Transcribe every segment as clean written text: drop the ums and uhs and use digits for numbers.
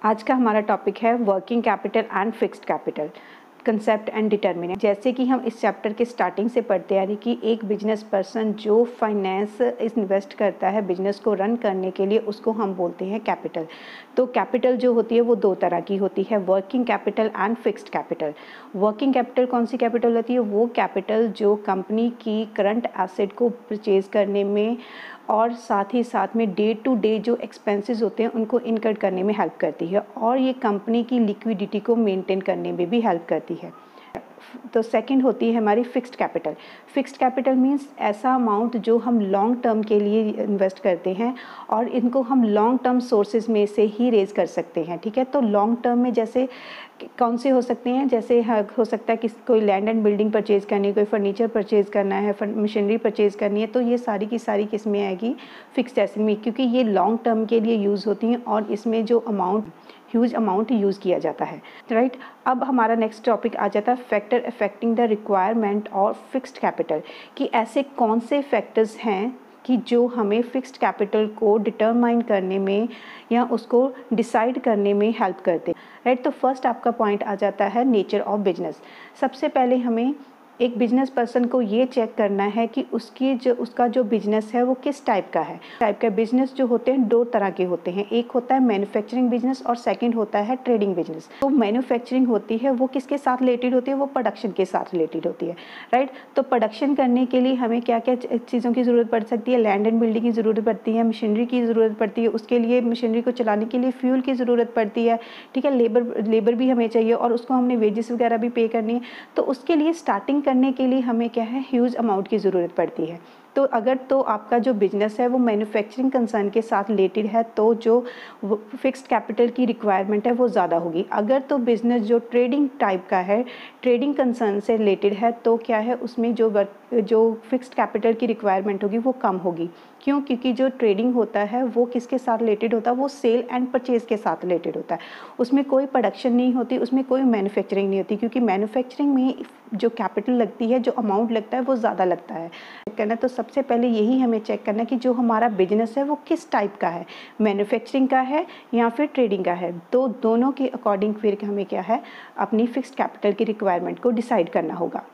आज का हमारा टॉपिक है working capital and fixed capital, concept and determinant. जैसे कि हम इस चैप्टर के स्टार्टिंग से पढ़ते आ रही कि एक बिजनेस पर्सन जो फाइनेंस इन्वेस्ट करता है बिजनेस को रन करने के लिए, उसको हम बोलते हैं कैपिटल। तो कैपिटल जो होती है वो दो तरह की होती है, working capital and fixed capital. Working capital कौन सी कैपिटल होती है? वो कैपिटल जो कंपनी की करंट एसेट को परचेज करने में और साथ ही साथ में डे टू डे जो एक्सपेंसेस होते हैं उनको इनकर करने में हेल्प करती है, और ये कंपनी की लिक्विडिटी को मेंटेन करने में भी हेल्प करती है। तो सेकंड होती है हमारी fixed capital. Fixed capital means ऐसा अमाउंट जो हम लॉन्ग टर्म के लिए इन्वेस्ट करते हैं और इनको हम लॉन्ग टर्म सोर्सेज में से ही रेज कर सकते हैं। ठीक है, तो लॉन्ग टर्म में जैसे कौन से हो सकते हैं? जैसे हो सकता है कि कोई लैंड एंड बिल्डिंग परचेज करनी है, कोई फर्नीचर परचेज करना है, मशीनरी परचेज करनी है, तो ये सारी की सारी किस्में आएगी फिक्स्ड एसेट में, क्योंकि ये लॉन्ग टर्म के लिए यूज़ होती हैं और इसमें जो ह्यूज अमाउंट यूज़ किया जाता है। राइट, अब हमारा नेक्स्ट टॉपिक आ जाता है फैक्टर अफेक्टिंग द रिक्वायरमेंट और फिक्स्ड कैपिटल, कि ऐसे कौन से फैक्टर्स हैं कि जो हमें फिक्स्ड कैपिटल को डिटरमाइन करने में या उसको डिसाइड करने में हेल्प करते हैं। राइट, तो फर्स्ट आपका पॉइंट आ जाता है नेचर ऑफ बिजनेस। सबसे पहले हमें एक बिजनेस पर्सन को ये चेक करना है कि उसका जो बिजनेस है वो किस टाइप का है। टाइप का बिजनेस जो होते हैं दो तरह के होते हैं, एक होता है मैन्युफैक्चरिंग बिजनेस और सेकंड होता है ट्रेडिंग बिजनेस। तो मैन्युफैक्चरिंग होती है वो किसके साथ रिलेटेड होती है? वो प्रोडक्शन के साथ रिलेटेड होती है। राइट, तो प्रोडक्शन करने के लिए हमें क्या क्या चीज़ों की ज़रूरत पड़ सकती है? लैंड एंड बिल्डिंग की ज़रूरत पड़ती है, मशीनरी की ज़रूरत पड़ती है, उसके लिए मशीनरी को चलाने के लिए फ्यूल की ज़रूरत पड़ती है। ठीक है, लेबर भी हमें चाहिए और उसको हमने वेजेस वगैरह भी पे करनी है। तो उसके लिए स्टार्टिंग करने के लिए हमें क्या है, ह्यूज अमाउंट की ज़रूरत पड़ती है। तो अगर तो आपका जो बिजनेस है वो मैन्युफैक्चरिंग कंसर्न के साथ रिलेटेड है तो जो फिक्स्ड कैपिटल की रिक्वायरमेंट है वो ज़्यादा होगी। अगर तो बिजनेस जो ट्रेडिंग टाइप का है, ट्रेडिंग कंसर्न से रिलेटेड है, तो क्या है उसमें जो फिक्स्ड कैपिटल की रिक्वायरमेंट होगी वो कम होगी। क्यों? क्योंकि जो ट्रेडिंग होता है वो किसके साथ रिलेटेड होता है? वो सेल एंड परचेज के साथ रिलेटेड होता है। उसमें कोई प्रोडक्शन नहीं होती, उसमें कोई मैन्युफैक्चरिंग नहीं होती, क्योंकि मैन्युफैक्चरिंग में जो कैपिटल लगती है, जो अमाउंट लगता है वो ज़्यादा लगता है। करना तो सबसे पहले यही हमें चेक करना कि जो हमारा बिजनेस है वो किस टाइप का है, मैन्युफैक्चरिंग का है या फिर ट्रेडिंग का है। तो दोनों के अकॉर्डिंग फिर हमें क्या है, अपनी फिक्स्ड कैपिटल की रिक्वायरमेंट को डिसाइड करना होगा।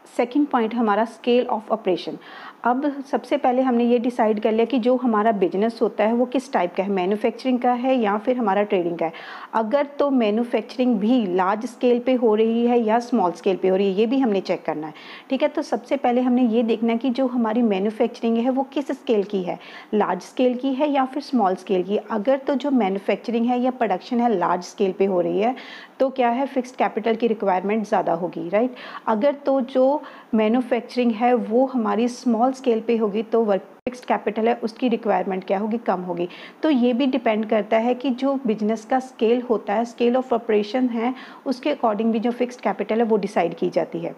सेकंड पॉइंट हमारा स्केल ऑफ ऑपरेशन। अब सबसे पहले हमने ये डिसाइड कर लिया कि जो हमारा बिजनेस होता है वो किस टाइप का है, मैन्युफैक्चरिंग का है या फिर हमारा ट्रेडिंग का है। अगर तो मैन्युफैक्चरिंग भी लार्ज स्केल पे हो रही है या स्मॉल स्केल पे हो रही है, ये भी हमने चेक करना है। ठीक है, तो सबसे पहले हमने ये देखना है कि जो हमारी मैन्युफैक्चरिंग है वो किस स्केल की है, लार्ज स्केल की है या फिर स्मॉल स्केल की। अगर तो जो मैन्युफैक्चरिंग है या प्रोडक्शन है लार्ज स्केल पे हो रही है तो क्या है, फिक्स्ड कैपिटल की रिक्वायरमेंट ज़्यादा होगी। राइट, अगर तो जो मैन्युफैक्चरिंग है वो हमारी स्मॉल स्केल पे होगी तो फिक्स्ड कैपिटल है उसकी रिक्वायरमेंट क्या होगी, कम होगी। तो ये भी डिपेंड करता है कि जो बिजनेस का स्केल होता है, स्केल ऑफ ऑपरेशन है, उसके अकॉर्डिंग भी जो फिक्स्ड कैपिटल है वो डिसाइड की जाती है।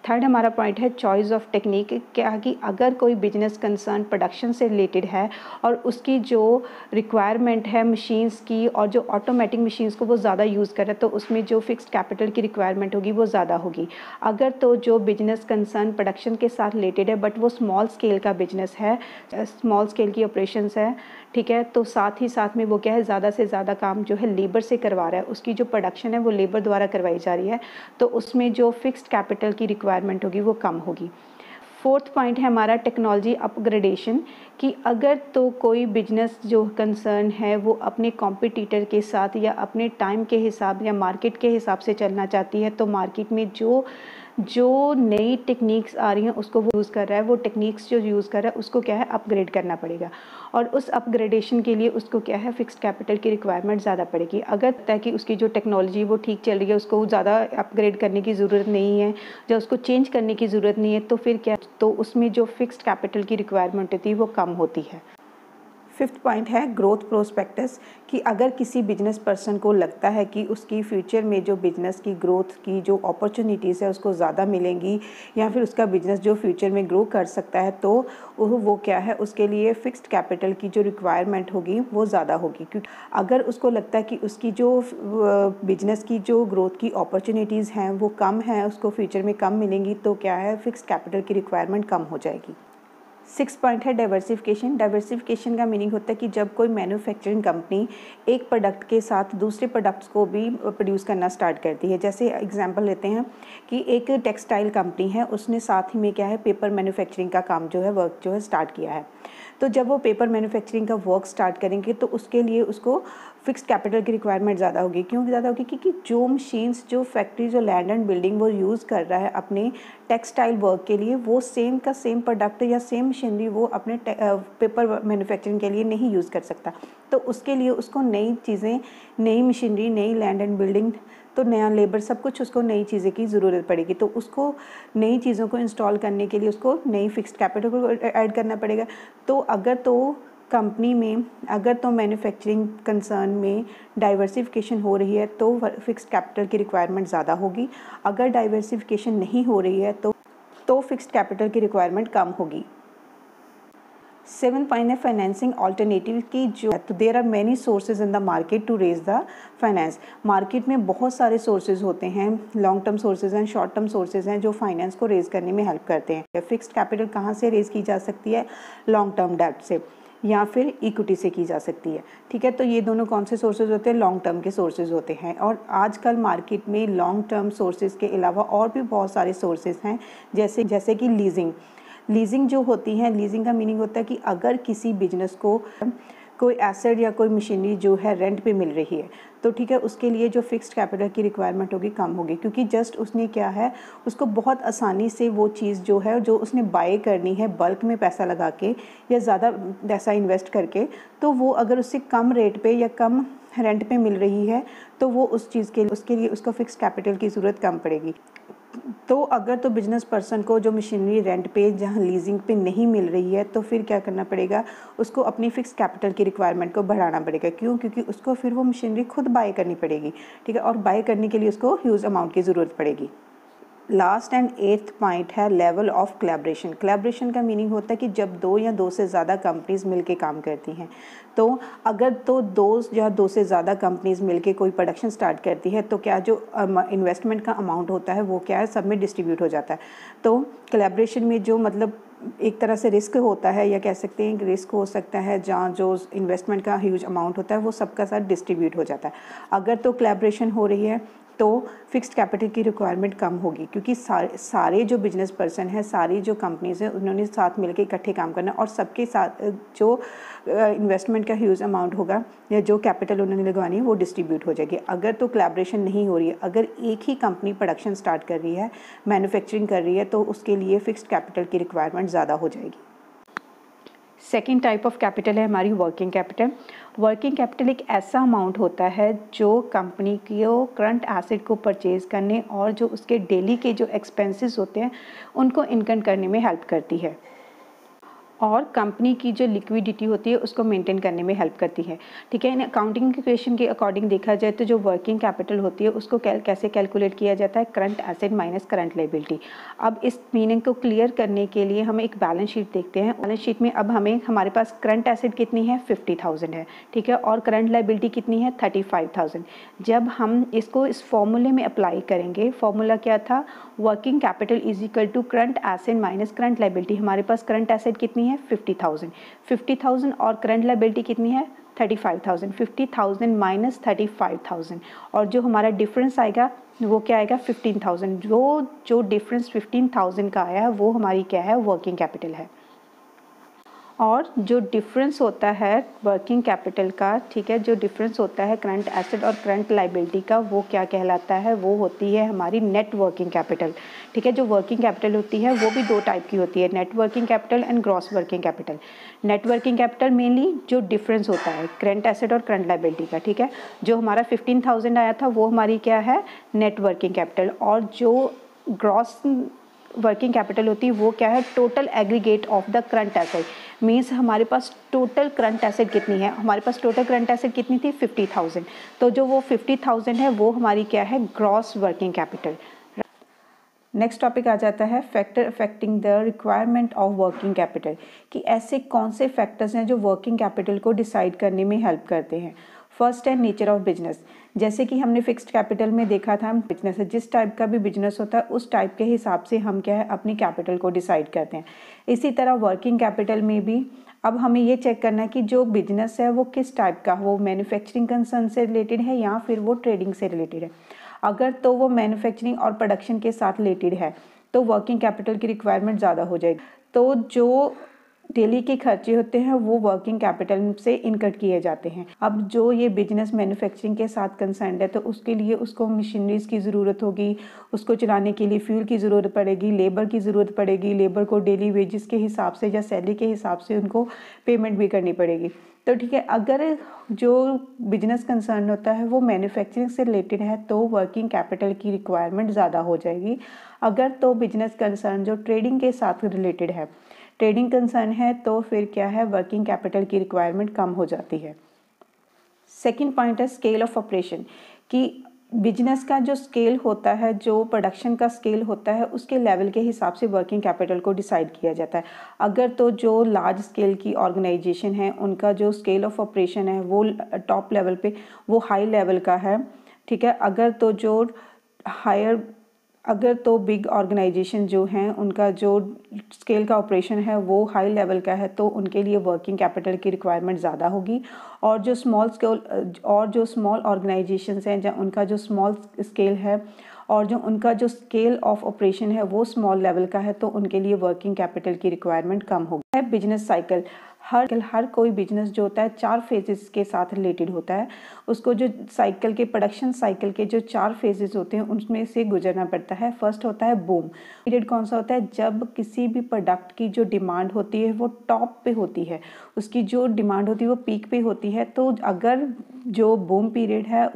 थर्ड हमारा पॉइंट है चॉइस ऑफ टेक्निक। क्या कि अगर कोई बिजनेस कंसर्न प्रोडक्शन से रिलेटेड है और उसकी जो रिक्वायरमेंट है मशीन्स की और जो ऑटोमेटिक मशीन्स को वो ज़्यादा यूज़ कर रहा है, तो उसमें जो फिक्स्ड कैपिटल की रिक्वायरमेंट होगी वो ज़्यादा होगी। अगर तो जो बिजनेस कंसर्न प्रोडक्शन के साथ रिलेटेड है बट वो स्मॉल स्केल का बिजनेस है, स्मॉल स्केल की ऑपरेशंस है, ठीक है, तो साथ ही साथ में वो क्या है, ज़्यादा से ज़्यादा काम जो है लेबर से करवा रहा है, उसकी जो प्रोडक्शन है वो लेबर द्वारा करवाई जा रही है, तो उसमें जो फिक्स्ड कैपिटल की रिक्वायरमेंट होगी वो कम होगी। फोर्थ पॉइंट है हमारा टेक्नोलॉजी अपग्रेडेशन, कि अगर तो कोई बिजनेस जो कंसर्न है वो अपने कॉम्पिटिटर के साथ या अपने टाइम के हिसाब या मार्केट के हिसाब से चलना चाहती है, तो मार्केट में जो नई टेक्निक्स आ रही हैं उसको वो यूज़ कर रहा है, वो टेक्निक्स जो यूज़ कर रहा है उसको क्या है, अपग्रेड करना पड़ेगा। और उस अपग्रेडेशन के लिए उसको क्या है, फिक्स्ड कैपिटल की रिक्वायरमेंट ज़्यादा पड़ेगी। अगर तय कि उसकी जो टेक्नोलॉजी वो ठीक चल रही है, उसको ज़्यादा अपग्रेड करने की ज़रूरत नहीं है या उसको चेंज करने की ज़रूरत नहीं है, तो फिर क्या, तो उसमें जो फिक्स्ड कैपिटल की रिक्वायरमेंट होती है वो कम होती है। फिफ्थ पॉइंट है ग्रोथ प्रोस्पेक्टस, कि अगर किसी बिजनेस पर्सन को लगता है कि उसकी फ्यूचर में जो बिजनेस की ग्रोथ की जो अपॉर्चुनिटीज़ है उसको ज़्यादा मिलेंगी या फिर उसका बिजनेस जो फ्यूचर में ग्रो कर सकता है, तो वो क्या है, उसके लिए फ़िक्स्ड कैपिटल की जो रिक्वायरमेंट होगी वो ज़्यादा होगी। क्योंकि अगर उसको लगता है कि उसकी जो बिजनेस की जो ग्रोथ की अपॉर्चुनिटीज़ हैं वो कम हैं, उसको फ्यूचर में कम मिलेंगी, तो क्या है, फ़िक्स्ड कैपिटल की रिक्वायरमेंट कम हो जाएगी। 6 पॉइंट है डाइवर्सिफिकेशन। डाइवर्सिफिकेशन का मीनिंग होता है कि जब कोई मैन्युफैक्चरिंग कंपनी एक प्रोडक्ट के साथ दूसरे प्रोडक्ट्स को भी प्रोड्यूस करना स्टार्ट करती है। जैसे एग्जांपल लेते हैं कि एक टेक्सटाइल कंपनी है, उसने साथ ही में क्या है पेपर मैन्युफैक्चरिंग का काम जो है वर्क जो है स्टार्ट किया है। तो जब वो पेपर मैन्युफैक्चरिंग का वर्क स्टार्ट करेंगे तो उसके लिए उसको फिक्स्ड कैपिटल की रिक्वायरमेंट ज़्यादा होगी। क्यों ज़्यादा होगी? क्योंकि जो मशीन्स, जो फैक्ट्री, जो लैंड एंड बिल्डिंग वो यूज़ कर रहा है अपने टेक्सटाइल वर्क के लिए, वो सेम का सेम प्रोडक्ट या सेम मशीनरी वो अपने पेपर मैन्युफैक्चरिंग के लिए नहीं यूज़ कर सकता। तो उसके लिए उसको नई चीज़ें, नई मशीनरी, नई लैंड एंड बिल्डिंग, तो नया लेबर, सब कुछ उसको नई चीज़ें की ज़रूरत पड़ेगी। तो उसको नई चीज़ों को इंस्टॉल करने के लिए उसको नई फिक्स्ड कैपिटल को ऐड करना पड़ेगा। तो अगर तो कंपनी में, अगर तो मैन्युफैक्चरिंग कंसर्न में डाइवर्सिफिकेशन हो रही है तो फिक्स्ड कैपिटल की रिक्वायरमेंट ज़्यादा होगी। अगर डाइवर्सिफिकेशन नहीं हो रही है तो फिक्स्ड कैपिटल की रिक्वायरमेंट कम होगी। 7 पॉइंट है फाइनेंसिंग ऑल्टरनेटिव की जो है। तो there are many sources in the market to raise the finance. Market में बहुत सारे सोर्सेज होते हैं, लॉन्ग टर्म सोर्सेज हैं, शॉर्ट टर्म सोर्सेज हैं जो फाइनेंस को रेज करने में हेल्प करते हैं। फिक्स्ड कैपिटल कहाँ से रेज की जा सकती है? लॉन्ग टर्म डेट से या फिर इक्विटी से की जा सकती है। ठीक है, तो ये दोनों कौन से सोर्सेज होते हैं? लॉन्ग टर्म के सोर्सेज होते हैं। और आजकल मार्केट में लॉन्ग टर्म सोर्सेज के अलावा और भी बहुत सारे सोर्सेज हैं, जैसे कि लीजिंग जो होती है। लीजिंग का मीनिंग होता है कि अगर किसी बिजनेस को कोई एसेट या कोई मशीनरी जो है रेंट पे मिल रही है तो ठीक है, उसके लिए जो फिक्स्ड कैपिटल की रिक्वायरमेंट होगी कम होगी, क्योंकि जस्ट उसने क्या है, उसको बहुत आसानी से वो चीज़ जो है जो उसने बाय करनी है बल्क में पैसा लगा के या ज़्यादा पैसा इन्वेस्ट करके, तो वो अगर उससे कम रेट पे या कम रेंट पे मिल रही है तो वो उस चीज़ के लिए उसके लिए उसको फिक्स्ड कैपिटल की ज़रूरत कम पड़ेगी। तो अगर तो बिजनेस पर्सन को जो मशीनरी रेंट पे, जहाँ लीजिंग पे नहीं मिल रही है, तो फिर क्या करना पड़ेगा? उसको अपनी फिक्स कैपिटल की रिक्वायरमेंट को बढ़ाना पड़ेगा। क्यों? क्योंकि उसको फिर वो मशीनरी खुद बाय करनी पड़ेगी। ठीक है, और बाय करने के लिए उसको ह्यूज अमाउंट की ज़रूरत पड़ेगी। लास्ट एंड 8th पॉइंट है लेवल ऑफ कोलैबोरेशन। कोलैबोरेशन का मीनिंग होता है कि जब दो या दो से ज़्यादा कंपनीज मिलके काम करती हैं, तो अगर तो दो या दो से ज़्यादा कंपनीज मिलके कोई प्रोडक्शन स्टार्ट करती है तो क्या जो इन्वेस्टमेंट का अमाउंट होता है वो क्या है, सब में डिस्ट्रीब्यूट हो जाता है। तो कोलैबोरेशन में जो मतलब एक तरह से रिस्क होता है, या कह सकते हैं रिस्क हो सकता है, जहाँ जो इन्वेस्टमेंट का ह्यूज अमाउंट होता है वो सबका साथ डिस्ट्रीब्यूट हो जाता है। अगर तो कोलैबोरेशन हो रही है तो फिक्स्ड कैपिटल की रिक्वायरमेंट कम होगी, क्योंकि सारे जो बिजनेस पर्सन हैं, सारी जो कंपनीज़ हैं, उन्होंने साथ मिलकर इकट्ठे काम करना, और सबके साथ जो इन्वेस्टमेंट का ह्यूज अमाउंट होगा या जो कैपिटल उन्होंने लगवानी है वो डिस्ट्रीब्यूट हो जाएगी। अगर तो कोलैबोरेशन नहीं हो रही है, अगर एक ही कंपनी प्रोडक्शन स्टार्ट कर रही है, मैन्युफैक्चरिंग कर रही है, तो उसके लिए फिक्स्ड कैपिटल की रिक्वायरमेंट ज़्यादा हो जाएगी। सेकेंड टाइप ऑफ कैपिटल है हमारी वर्किंग कैपिटल। वर्किंग कैपिटल एक ऐसा अमाउंट होता है जो कंपनी को करंट एसेट को परचेज़ करने और जो उसके डेली के जो एक्सपेंसेस होते हैं उनको इनकम करने में हेल्प करती है, और कंपनी की जो लिक्विडिटी होती है उसको मेंटेन करने में हेल्प करती है। ठीक है, इन अकाउंटिंग इक्वेशन के अकॉर्डिंग देखा जाए तो जो वर्किंग कैपिटल होती है उसको कैसे कैलकुलेट किया जाता है? Current asset minus current liability. अब इस मीनिंग को क्लियर करने के लिए हम एक बैलेंस शीट देखते हैं। बैलेंस शीट में अब हमारे पास करंट एसेट कितनी है? 50,000 है। ठीक है, और करंट लायबिलिटी कितनी है? 35,000। जब हम इसको इस फॉर्मूले में अप्लाई करेंगे, फॉर्मूला क्या था? Working capital is equal to current asset minus current liability. हमारे पास करंट एसेट कितनी है? 50,000 और करंट लायबिलिटी कितनी है? 35,000। 50,000 माइनस 35,000, और जो हमारा डिफरेंस आएगा वो क्या आएगा? 15,000। जो डिफरेंस 15,000 का आया है वो हमारी क्या है? वर्किंग कैपिटल है। और जो डिफरेंस होता है वर्किंग कैपिटल का, ठीक है, जो डिफरेंस होता है करंट एसेट और करंट लायबिलिटी का, वो क्या कहलाता है? वो होती है हमारी नेट वर्किंग कैपिटल। ठीक है, जो वर्किंग कैपिटल होती है वो भी दो टाइप की होती है, net working capital and gross working capital. Net working capital mainly जो डिफरेंस होता है करंट एसेट और करंट लायबिलिटी का। ठीक है, जो हमारा 15,000 आया था वो हमारी क्या है? Net working capital. और जो ग्रॉस वर्किंग कैपिटल होती है वो क्या है? Total aggregate of the current asset. Means हमारे पास टोटल करंट एसेट कितनी है? हमारे पास टोटल करंट एसेट कितनी थी? 50,000। तो जो वो 50,000 है वो हमारी क्या है? Gross working capital. Next topic आ जाता है factor affecting the requirement of working capital, कि ऐसे कौन से फैक्टर्स हैं जो वर्किंग कैपिटल को डिसाइड करने में हेल्प करते हैं। फर्स्ट है नेचर ऑफ बिजनेस। जैसे कि हमने फिक्स्ड कैपिटल में देखा था, बिजनेस है, जिस टाइप का भी बिजनेस होता है उस टाइप के हिसाब से हम क्या है अपनी कैपिटल को डिसाइड करते हैं। इसी तरह वर्किंग कैपिटल में भी अब हमें ये चेक करना है कि जो बिजनेस है वो किस टाइप का, वो मैन्युफैक्चरिंग कंसर्न से रिलेटेड है या फिर वो ट्रेडिंग से रिलेटेड है। अगर तो वो मैन्युफैक्चरिंग और प्रोडक्शन के साथ रिलेटेड है तो वर्किंग कैपिटल की रिक्वायरमेंट ज़्यादा हो जाएगी। तो जो डेली के खर्चे होते हैं वो वर्किंग कैपिटल से इनकट किए जाते हैं। अब जो ये बिजनेस मैन्युफैक्चरिंग के साथ कंसर्न है तो उसके लिए उसको मशीनरीज की ज़रूरत होगी, उसको चलाने के लिए फ्यूल की ज़रूरत पड़ेगी, लेबर की ज़रूरत पड़ेगी, लेबर को डेली वेजेस के हिसाब से या सैलरी के हिसाब से उनको पेमेंट भी करनी पड़ेगी। तो ठीक है, अगर जो बिजनेस कंसर्न होता है वो मैन्युफैक्चरिंग से रिलेटेड है तो वर्किंग कैपिटल की रिक्वायरमेंट ज़्यादा हो जाएगी। अगर तो बिजनेस कंसर्न जो ट्रेडिंग के साथ रिलेटेड है, ट्रेडिंग कंसर्न है, तो फिर क्या है वर्किंग कैपिटल की रिक्वायरमेंट कम हो जाती है। सेकंड पॉइंट है स्केल ऑफ ऑपरेशन, कि बिजनेस का जो स्केल होता है, जो प्रोडक्शन का स्केल होता है, उसके लेवल के हिसाब से वर्किंग कैपिटल को डिसाइड किया जाता है। अगर तो जो लार्ज स्केल की ऑर्गेनाइजेशन है उनका जो स्केल ऑफ ऑपरेशन है वो टॉप लेवल पे, वो हाई लेवल का है, ठीक है। अगर तो बिग ऑर्गेनाइजेशन जो हैं उनका जो स्केल का ऑपरेशन है वो हाई लेवल का है तो उनके लिए वर्किंग कैपिटल की रिक्वायरमेंट ज़्यादा होगी। और जो स्मॉल ऑर्गेनाइजेशंस हैं जहाँ उनका जो स्मॉल स्केल है और जो उनका जो स्केल ऑफ ऑपरेशन है वो स्मॉल लेवल का है तो उनके लिए वर्किंग कैपिटल की रिक्वायरमेंट कम होगी। बिजनेस साइकिल, हर कोई बिजनेस जो होता है 4 फेजेस के साथ रिलेटेड होता है। उसको जो साइकिल के प्रोडक्शन साइकिल के जो 4 फेजेस होते हैं उनमें से गुजरना पड़ता है। फर्स्ट होता है बूम पीरियड। कौन सा होता है? जब किसी भी प्रोडक्ट की जो डिमांड होती है वो टॉप पे होती है, उसकी जो डिमांड होती है वो पीक पे होती है। तो अगर जो बूम पीरियड है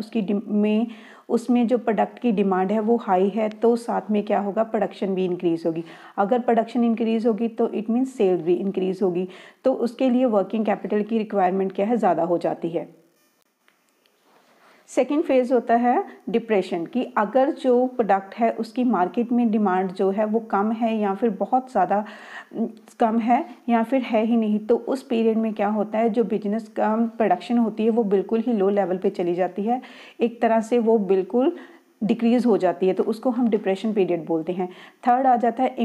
उसमें जो प्रोडक्ट की डिमांड है वो हाई है तो साथ में क्या होगा, प्रोडक्शन भी इंक्रीज होगी। अगर प्रोडक्शन इंक्रीज होगी तो इट मीन्स सेल्स भी इंक्रीज होगी, तो उसके लिए वर्किंग कैपिटल की रिक्वायरमेंट क्या है, ज़्यादा हो जाती है। सेकेंड फेज़ होता है डिप्रेशन, कि अगर जो प्रोडक्ट है उसकी मार्केट में डिमांड जो है वो कम है या फिर बहुत ज़्यादा कम है या फिर है ही नहीं, तो उस पीरियड में क्या होता है, जो बिजनेस का प्रोडक्शन होती है वो बिल्कुल ही लो लेवल पे चली जाती है, एक तरह से वो बिल्कुल डिक्रीज़ हो जाती है, तो उसको हम डिप्रेशन पीरियड बोलते हैं। थर्ड आ जाता है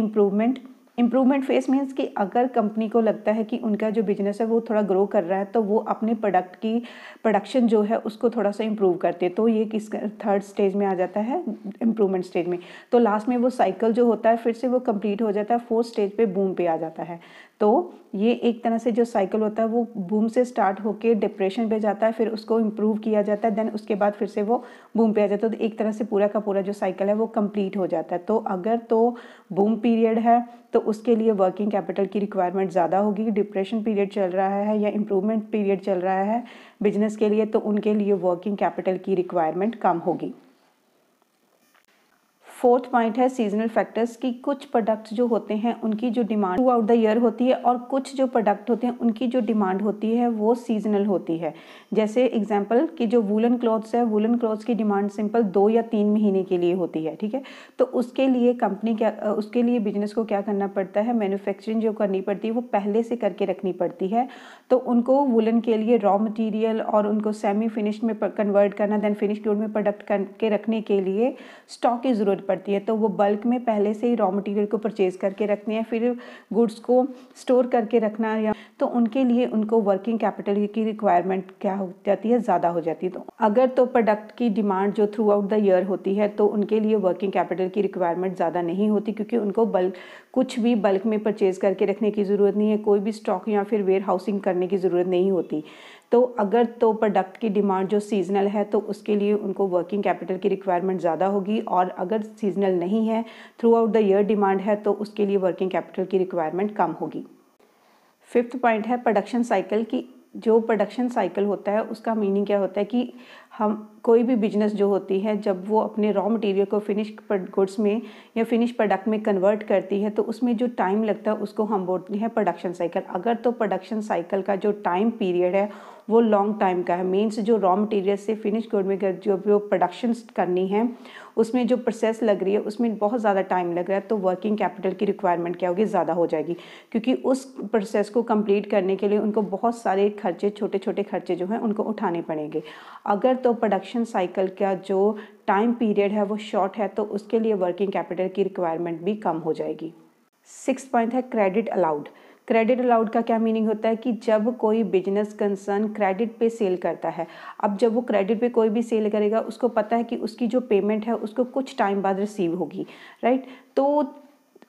इम्प्रूवमेंट फेस मीन्स कि अगर कंपनी को लगता है कि उनका जो बिजनेस है वो थोड़ा ग्रो कर रहा है तो वो अपने प्रोडक्ट की प्रोडक्शन जो है उसको थोड़ा सा इम्प्रूव करते हैं, तो ये किस थर्ड स्टेज में आ जाता है, इम्प्रूवमेंट स्टेज में। तो लास्ट में वो साइकिल जो होता है फिर से वो कंप्लीट हो जाता है, फोर्थ स्टेज पे बूम पे आ जाता है। तो ये एक तरह से जो साइकिल होता है वो बूम से स्टार्ट होकर डिप्रेशन पे जाता है, फिर उसको इम्प्रूव किया जाता है, देन उसके बाद फिर से वो बूम पे आ जाता है। तो एक तरह से पूरा का पूरा जो साइकिल है वो कंप्लीट हो जाता है। तो अगर तो बूम पीरियड है तो उसके लिए वर्किंग कैपिटल की रिक्वायरमेंट ज़्यादा होगी। डिप्रेशन पीरियड चल रहा है या इम्प्रूवमेंट पीरियड चल रहा है बिजनेस के लिए तो उनके लिए वर्किंग कैपिटल की रिक्वायरमेंट कम होगी। फोर्थ पॉइंट है सीजनल फैक्टर्स, की कुछ प्रोडक्ट्स जो होते हैं उनकी जो demand through out the year होती है और कुछ जो प्रोडक्ट होते हैं उनकी जो डिमांड होती है वो सीजनल होती है। जैसे एग्जांपल कि जो वूलन क्लॉथ्स है, वूलन क्लॉथ्स की डिमांड सिंपल 2 या 3 महीने के लिए होती है, ठीक है। तो उसके लिए बिजनेस को क्या करना पड़ता है, मैन्युफैक्चरिंग जो करनी पड़ती है वो पहले से करके रखनी पड़ती है। तो उनको वूलन के लिए रॉ मटीरियल और उनको सेमी फिनिश्ड में कन्वर्ट करना, देन फिनिश गुड में प्रोडक्ट करके रखने के लिए स्टॉक की ज़रूरत पड़ती है। तो वो बल्क में पहले से ही रॉ मटेरियल को परचेज करके रखते हैं, फिर गुड्स को स्टोर करके रखना, या तो उनके लिए उनको वर्किंग कैपिटल की रिक्वायरमेंट क्या हो जाती है, ज़्यादा हो जाती है। तो अगर तो प्रोडक्ट की डिमांड जो थ्रू आउट द ईयर होती है तो उनके लिए वर्किंग कैपिटल की रिक्वायरमेंट ज़्यादा नहीं होती, क्योंकि उनको कुछ भी बल्क में परचेज करके रखने की ज़रूरत नहीं है, कोई भी स्टॉक या फिर वेयर हाउसिंग करने की ज़रूरत नहीं होती। तो अगर तो प्रोडक्ट की डिमांड जो सीजनल है तो उसके लिए उनको वर्किंग कैपिटल की रिक्वायरमेंट ज़्यादा होगी, और अगर सीजनल नहीं है, through out the year demand है, तो उसके लिए वर्किंग कैपिटल की रिक्वायरमेंट कम होगी। फिफ्थ पॉइंट है प्रोडक्शन साइकिल, की जो प्रोडक्शन साइकिल होता है उसका मीनिंग क्या होता है कि हम कोई भी बिजनेस जो होती है जब वो अपने रॉ मटेरियल को फिनिश गुड्स में या फिनिश प्रोडक्ट में कन्वर्ट करती है तो उसमें जो टाइम लगता है उसको हम बोलते हैं प्रोडक्शन साइकिल। अगर तो प्रोडक्शन साइकिल का जो टाइम पीरियड है वो लॉन्ग टाइम का है, मीन्स जो रॉ मटेरियल से फिनिश गुड में जो प्रोडक्शन करनी है उसमें जो प्रोसेस लग रही है उसमें बहुत ज़्यादा टाइम लग रहा है, तो वर्किंग कैपिटल की रिक्वायरमेंट क्या होगी, ज़्यादा हो जाएगी। क्योंकि उस प्रोसेस को कंप्लीट करने के लिए उनको बहुत सारे खर्चे, छोटे छोटे खर्चे जो हैं उनको उठाने पड़ेंगे। अगर तो प्रोडक्शन साइकिल का जो टाइम पीरियड है वो शॉर्ट है तो उसके लिए वर्किंग कैपिटल की रिक्वायरमेंट भी कम हो जाएगी। 6th पॉइंट है क्रेडिट अलाउड। क्रेडिट अलाउड का क्या मीनिंग होता है कि जब कोई बिजनेस कंसर्न क्रेडिट पे सेल करता है, अब जब वो क्रेडिट पे कोई भी सेल करेगा उसको पता है कि उसकी जो पेमेंट है उसको कुछ टाइम बाद रिसीव होगी, राइट। तो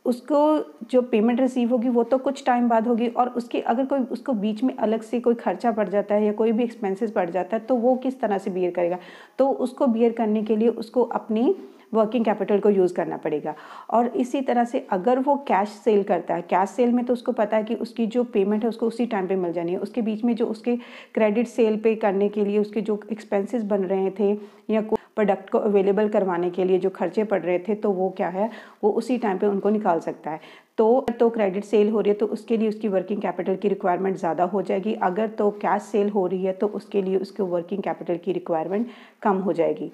उसको जो पेमेंट रिसीव होगी वो तो कुछ टाइम बाद होगी, और उसके अगर कोई उसको बीच में अलग से कोई खर्चा पड़ जाता है या कोई भी एक्सपेंसेस पड़ जाता है तो वो किस तरह से बियर करेगा। तो उसको बियर करने के लिए उसको अपनी वर्किंग कैपिटल को यूज़ करना पड़ेगा। और इसी तरह से अगर वो कैश सेल करता है, कैश सेल में तो उसको पता है कि उसकी जो पेमेंट है उसको उसी टाइम पे मिल जानी है। उसके बीच में जो उसके क्रेडिट सेल पे करने के लिए उसके जो एक्सपेंसेस बन रहे थे या प्रोडक्ट को अवेलेबल करवाने के लिए जो खर्चे पड़ रहे थे तो वो क्या है, वो उसी टाइम पे उनको निकाल सकता है। तो क्रेडिट सेल हो रही है तो उसके लिए उसकी वर्किंग कैपिटल की रिक्वायरमेंट ज़्यादा हो जाएगी। अगर तो कैश सेल हो रही है तो उसके लिए उसको वर्किंग कैपिटल की रिक्वायरमेंट कम हो जाएगी।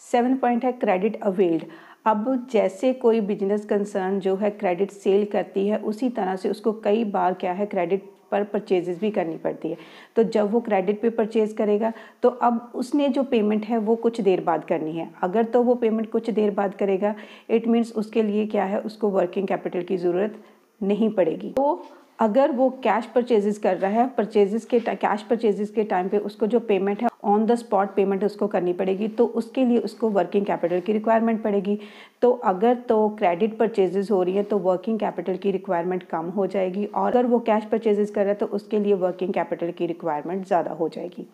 7 पॉइंट है क्रेडिट अवेल्ड। अब जैसे कोई बिजनेस कंसर्न जो है क्रेडिट सेल करती है उसी तरह से उसको कई बार क्या है क्रेडिट पर परचेजेस भी करनी पड़ती है। तो जब वो क्रेडिट पे परचेज करेगा तो अब उसने जो पेमेंट है वो कुछ देर बाद करनी है। अगर तो वो पेमेंट कुछ देर बाद करेगा इट मीन्स उसके लिए क्या है, उसको वर्किंग कैपिटल की ज़रूरत नहीं पड़ेगी। तो अगर वो कैश परचेजेस कर रहा है, कैश परचेजेस के टाइम पे उसको जो पेमेंट है ऑन द स्पॉट पेमेंट उसको करनी पड़ेगी, तो उसके लिए उसको वर्किंग कैपिटल की रिक्वायरमेंट पड़ेगी। तो अगर तो क्रेडिट परचेजेस हो रही है तो वर्किंग कैपिटल की रिक्वायरमेंट कम हो जाएगी, और अगर वो कैश परचेजेस कर रहा है तो उसके लिए वर्किंग कैपिटल की रिक्वायरमेंट ज़्यादा हो जाएगी।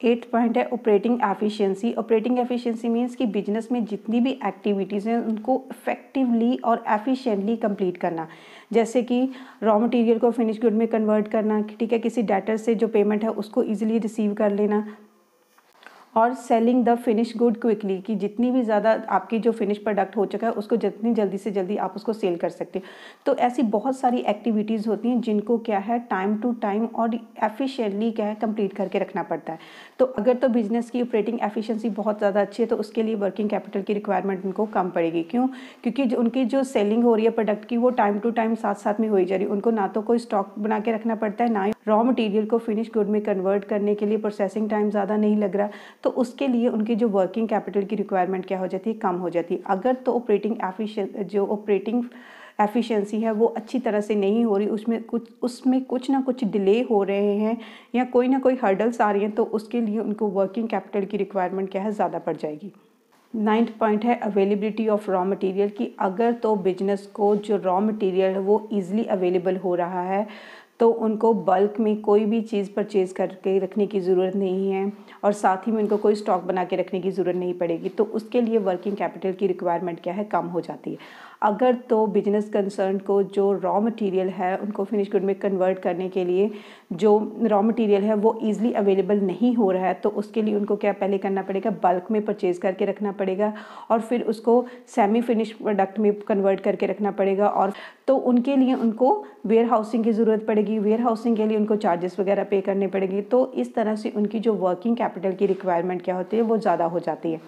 8th पॉइंट है operating efficiency. Operating efficiency means कि बिजनेस में जितनी भी एक्टिविटीज़ हैं उनको इफेक्टिवली और एफिशिएंटली कंप्लीट करना। जैसे कि रॉ मटेरियल को फिनिश गुड में कन्वर्ट करना, ठीक है, किसी डेटर से जो पेमेंट है उसको ईजिली रिसीव कर लेना, और selling the finish good quickly, कि जितनी भी ज़्यादा आपकी जो फिनिश प्रोडक्ट हो चुका है उसको जितनी जल्दी से जल्दी आप उसको सेल कर सकते हो। तो ऐसी बहुत सारी एक्टिविटीज़ होती हैं जिनको क्या है टाइम टू टाइम और एफिशिएंटली क्या है कंप्लीट करके रखना पड़ता है। तो अगर तो बिजनेस की ऑपरेटिंग एफिशिएंसी बहुत ज़्यादा अच्छी है तो उसके लिए वर्किंग कैपिटल की रिक्वायरमेंट उनको कम पड़ेगी। क्यों? क्योंकि उनकी जो सेलिंग हो रही है प्रोडक्ट की वो टाइम टू टाइम साथ साथ में हो ही जा रही है। उनको ना तो कोई स्टॉक बना के रखना पड़ता है, ना ही रॉ मटेरियल को फिनिश गुड में कन्वर्ट करने के लिए प्रोसेसिंग टाइम ज़्यादा नहीं लग रहा, तो उसके लिए उनकी जो वर्किंग कैपिटल की रिक्वायरमेंट क्या हो जाती है, कम हो जाती है। अगर तो ऑपरेटिंग एफिशिएंसी है वो अच्छी तरह से नहीं हो रही, उसमें कुछ ना कुछ डिले हो रहे हैं या कोई ना कोई हर्डल्स आ रही हैं, तो उसके लिए उनको वर्किंग कैपिटल की रिक्वायरमेंट क्या है, ज़्यादा पड़ जाएगी। 9th पॉइंट है अवेलेबिलिटी ऑफ रॉ मटेरियल की। अगर तो बिजनेस को जो रॉ मटेरियल है वो ईजिली अवेलेबल हो रहा है तो उनको बल्क में कोई भी चीज़ परचेज़ करके रखने की ज़रूरत नहीं है, और साथ ही में उनको कोई स्टॉक बना के रखने की ज़रूरत नहीं पड़ेगी। तो उसके लिए वर्किंग कैपिटल की रिक्वायरमेंट क्या है, कम हो जाती है। अगर तो बिजनेस कंसर्न को जो रॉ मटेरियल है उनको फिनिश गुड में कन्वर्ट करने के लिए जो रॉ मटेरियल है वो ईजिली अवेलेबल नहीं हो रहा है, तो उसके लिए उनको क्या पहले करना पड़ेगा, बल्क में परचेज़ करके रखना पड़ेगा और फिर उसको सेमी फिनिश प्रोडक्ट में कन्वर्ट करके रखना पड़ेगा। और तो उनके लिए उनको वेयर हाउसिंग की ज़रूरत पड़ेगी, वेयर हाउसिंग के लिए उनको चार्जेस वगैरह पे करने पड़ेगी। तो इस तरह से उनकी जो वर्किंग कैपिटल की रिक्वायरमेंट क्या होती है वो ज़्यादा हो जाती है।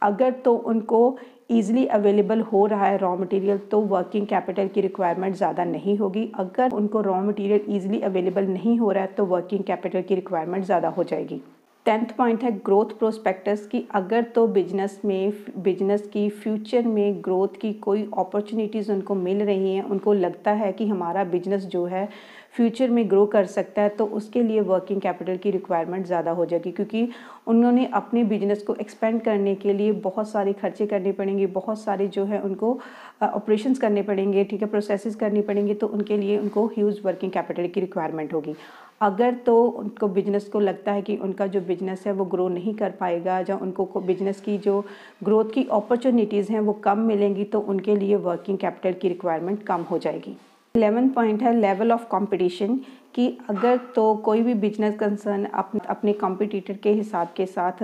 अगर तो उनको ईजिली अवेलेबल हो रहा है रॉ मटेरियल तो वर्किंग कैपिटल की रिक्वायरमेंट ज़्यादा नहीं होगी। अगर उनको रॉ मटेरियल ईजिली अवेलेबल नहीं हो रहा है तो वर्किंग कैपिटल की रिक्वायरमेंट ज़्यादा हो जाएगी। 10th पॉइंट है ग्रोथ प्रोस्पेक्टस की। अगर तो बिजनेस की फ्यूचर में ग्रोथ की कोई अपॉर्चुनिटीज़ उनको मिल रही हैं, उनको लगता है कि हमारा बिजनेस जो है फ्यूचर में ग्रो कर सकता है, तो उसके लिए वर्किंग कैपिटल की रिक्वायरमेंट ज़्यादा हो जाएगी, क्योंकि उन्होंने अपने बिजनेस को एक्सपेंड करने के लिए बहुत सारे खर्चे करने पड़ेंगे, बहुत सारे जो है उनको ऑपरेशंस करने पड़ेंगे, ठीक है, प्रोसेसेस करनी पड़ेंगी, तो उनके लिए उनको ह्यूज वर्किंग कैपिटल की रिक्वायरमेंट होगी। अगर तो उनको बिजनेस को लगता है कि उनका जो बिजनेस है वो ग्रो नहीं कर पाएगा, या उनको बिजनेस की जो ग्रोथ की अपॉर्चुनिटीज़ हैं वो कम मिलेंगी, तो उनके लिए वर्किंग कैपिटल की रिक्वायरमेंट कम हो जाएगी। 11 पॉइंट है लेवल ऑफ कंपटीशन, कि अगर तो कोई भी बिजनेस कंसर्न अपने कॉम्पिटिटर के हिसाब के साथ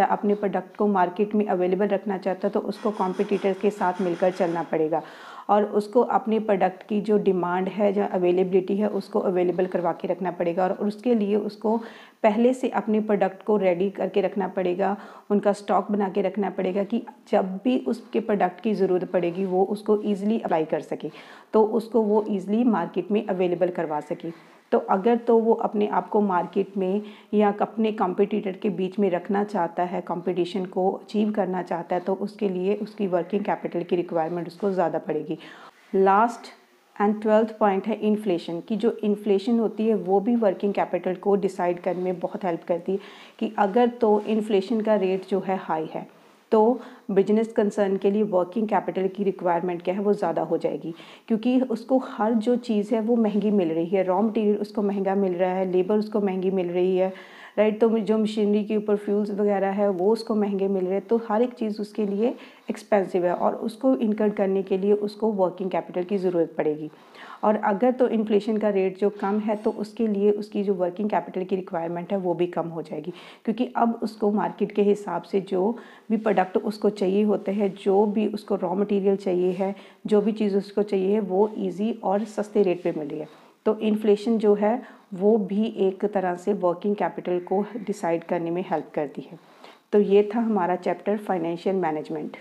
अपने प्रोडक्ट को मार्केट में अवेलेबल रखना चाहता है तो उसको कॉम्पिटिटर के साथ मिलकर चलना पड़ेगा और उसको अपने प्रोडक्ट की जो डिमांड है, जो अवेलेबिलिटी है, उसको अवेलेबल करवा के रखना पड़ेगा और उसके लिए उसको पहले से अपने प्रोडक्ट को रेडी करके रखना पड़ेगा, उनका स्टॉक बना के रखना पड़ेगा कि जब भी उसके प्रोडक्ट की ज़रूरत पड़ेगी वो उसको ईज़िली अप्लाई कर सके, तो उसको वो ईज़िली मार्केट में अवेलेबल करवा सके। तो अगर तो वो अपने आप को मार्केट में या अपने कॉम्पिटिटर के बीच में रखना चाहता है, कंपटीशन को अचीव करना चाहता है, तो उसके लिए उसकी वर्किंग कैपिटल की रिक्वायरमेंट उसको ज़्यादा पड़ेगी। लास्ट एंड 12th पॉइंट है इन्फ्लेशन, की जो इन्फ्लेशन होती है वो भी वर्किंग कैपिटल को डिसाइड करने में बहुत हेल्प करती है कि अगर तो इन्फ्लेशन का रेट जो है हाई है तो बिजनेस कंसर्न के लिए वर्किंग कैपिटल की रिक्वायरमेंट क्या है वो ज़्यादा हो जाएगी, क्योंकि उसको हर जो चीज़ है वो महंगी मिल रही है, रॉ मटेरियल उसको महंगा मिल रहा है, लेबर उसको महंगी मिल रही है, राइट। तो जो मशीनरी के ऊपर फ्यूल्स वगैरह है वो उसको महंगे मिल रहे हैं, तो हर एक चीज़ उसके लिए एक्सपेंसिव है और उसको इनकर करने के लिए उसको वर्किंग कैपिटल की ज़रूरत पड़ेगी। और अगर तो इन्फ्लेशन का रेट जो कम है तो उसके लिए उसकी जो वर्किंग कैपिटल की रिक्वायरमेंट है वो भी कम हो जाएगी, क्योंकि अब उसको मार्केट के हिसाब से जो भी प्रोडक्ट उसको चाहिए होते हैं, जो भी उसको रॉ मटेरियल चाहिए है, जो भी चीज़ उसको चाहिए है वो ईजी और सस्ते रेट पे मिल रही है। तो इन्फ्लेशन जो है वो भी एक तरह से वर्किंग कैपिटल को डिसाइड करने में हेल्प करती है। तो ये था हमारा चैप्टर फाइनेंशियल मैनेजमेंट।